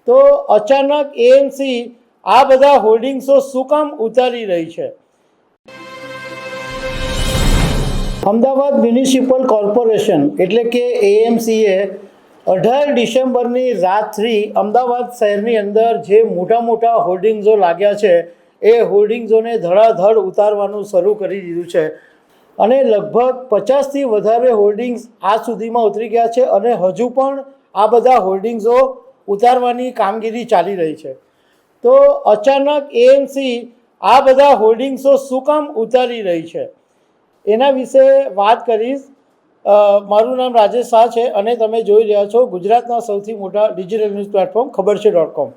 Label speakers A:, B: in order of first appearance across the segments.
A: તો અચાનક એએમસી આ બધા હોર્ડિંગ્સો શું કામ ઉતારી રહી છે? અમદાવાદ મ્યુનિસિપલ કોર્પોરેશન એટલે કે એએમસીએ 18 ડિસેમ્બરની રાતથી અમદાવાદ શહેરની અંદર જે મોટા મોટા હોર્ડિંગ્સો લાગ્યા છે એ હોર્ડિંગ્સોને ધડાધડ ઉતારવાનું શરૂ કરી દીધું છે અને લગભગ 50થી વધારે હોર્ડિંગ્સ આજ સુધીમાં ઉતરી ગયા છે અને હજુ પણ આ બધા હોર્ડિંગ્સો ઉતારવાની કામગીરી ચાલી રહી છે. તો અચાનક એએમસી આ બધા હોર્ડિંગ્સો શું કામ ઉતારી રહી છે એના વિશે વાત કરીશ. મારું નામ રાજેશ શાહ છે અને તમે જોઈ રહ્યા છો ગુજરાતના સૌથી મોટા ડિજિટલ ન્યૂઝ પ્લેટફોર્મ ખબરછે.com.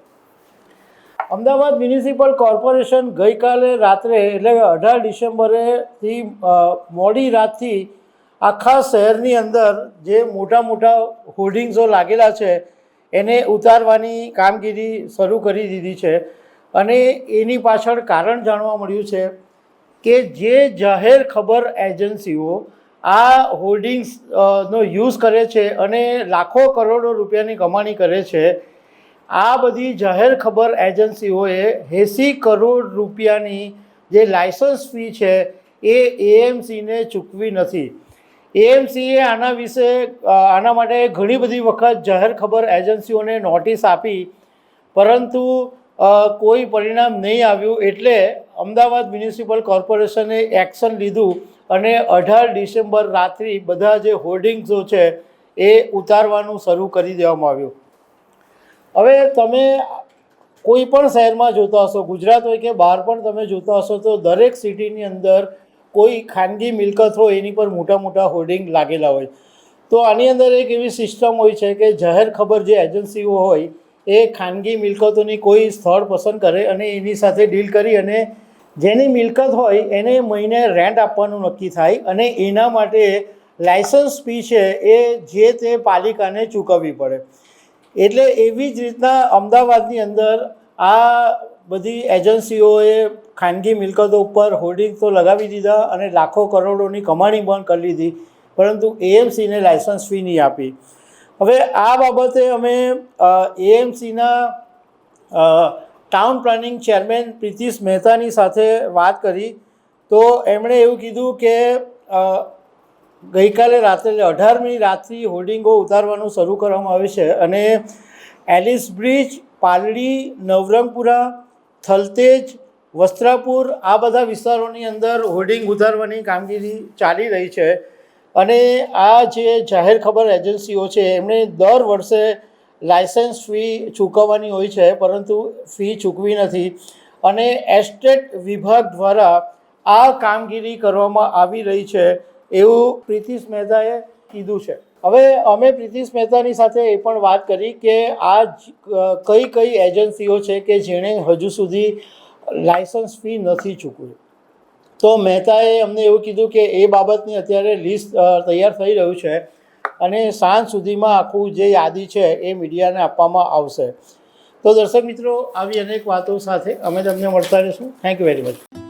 A: અમદાવાદ મ્યુનિસિપલ કોર્પોરેશન ગઈકાલે રાત્રે એટલે 18 ડિસેમ્બરેથી મોડી રાતથી આખા શહેરની અંદર જે મોટા મોટા હોર્ડિંગ્સો લાગેલા છે એને ઉતારવાની કામગીરી શરૂ કરી દીધી છે અને એની પાછળ કારણ જાણવા મળ્યું છે કે જે જાહેર ખબર એજન્સીઓ આ હોર્ડિંગ્સનો યુઝ કરે છે અને લાખો કરોડો રૂપિયાની કમાણી કરે છે, આ બધી જાહેર ખબર એજન્સીઓએ 80 કરોડ રૂપિયાની જે લાયસન્સ ફી છે એ એએમસીને ચૂકવી નથી. એએમસીએ આના માટે ઘણી બધી વખત જાહેર ખબર એજન્સીઓને નોટિસ આપી, પરંતુ કોઈ પરિણામ નહીં આવ્યું. એટલે અમદાવાદ મ્યુનિસિપલ કોર્પોરેશને એક્શન લીધું અને 18 ડિસેમ્બર રાત્રિ બધા જે હોર્ડિંગ્સો છે એ ઉતારવાનું શરૂ કરી દેવામાં આવ્યું. હવે તમે કોઈ પણ શહેરમાં જોતા હશો, ગુજરાત હોય કે બહાર પણ તમે જોતા હશો, તો દરેક સિટીની અંદર કોઈ ખાનગી મિલકત હોય એની પર મોટા મોટા હોર્ડિંગ લાગેલા હોય. તો આની અંદર એક એવી સિસ્ટમ હોય છે કે જાહેર ખબર જે એજન્સીઓ હોય એ ખાનગી મિલકતોની કોઈ સ્થળ પસંદ કરે અને એની સાથે ડીલ કરી અને જેની મિલકત હોય એને મહિને રેન્ટ આપવાનું નક્કી થાય અને એના માટે લાયસન્સ ફી છે એ જે તે પાલિકાને ચૂકવવી પડે. એટલે એવી જ રીતના અમદાવાદની અંદર આ બધી એજન્સીઓએ ખાનગી મિલકતો ઉપર હોર્ડિંગ તો લગાવી દીધા અને લાખો કરોડોની કમાણી પણ કરી લીધી, પરંતુ એએમસીને લાયસન્સ ફી નહીં આપી. હવે આ બાબતે અમે એએમસીના ટાઉન પ્લાનિંગ ચેરમેન પ્રીતિશ મહેતાની સાથે વાત કરી તો એમણે એવું કીધું કે ગઈકાલે રાત્રે 18મી રાતથી હોર્ડિંગો ઉતારવાનું શરૂ કરવામાં આવે છે અને એલિસ બ્રિજ, પાલડી, નવરંગપુરા, થલતેજ, વસ્ત્રાપુર આ બધા વિસ્તારોની અંદર હોર્ડિંગ ઉતારવાની કામગીરી ચાલી રહી છે. અને આ જે જાહેર ખબર એજન્સીઓ છે એમણે દર વર્ષે લાયસન્સ ફી ચૂકવવાની હોય છે, પરંતુ ફી ચૂકવી નથી અને એસ્ટેટ વિભાગ દ્વારા આ કામગીરી કરવામાં આવી રહી છે એવું પ્રીતિશ મહેતાએ કીધું છે. હવે અમે પ્રીતિશ મહેતાની સાથે એ પણ વાત કરી કે આ કઈ એજન્સીઓ છે કે જેણે હજુ સુધી લાયસન્સ ફી નથી ચૂકવી. તો મહેતાએ અમને એવું કીધું કે એ બાબતની અત્યારે લિસ્ટ તૈયાર થઈ રહ્યું છે અને સાંજ સુધીમાં આખું જે યાદી છે એ મીડિયાને આપવામાં આવશે. તો દર્શક મિત્રો, આવી અનેક વાતો સાથે અમે તમને મળતા રહીશું. Thank you very much.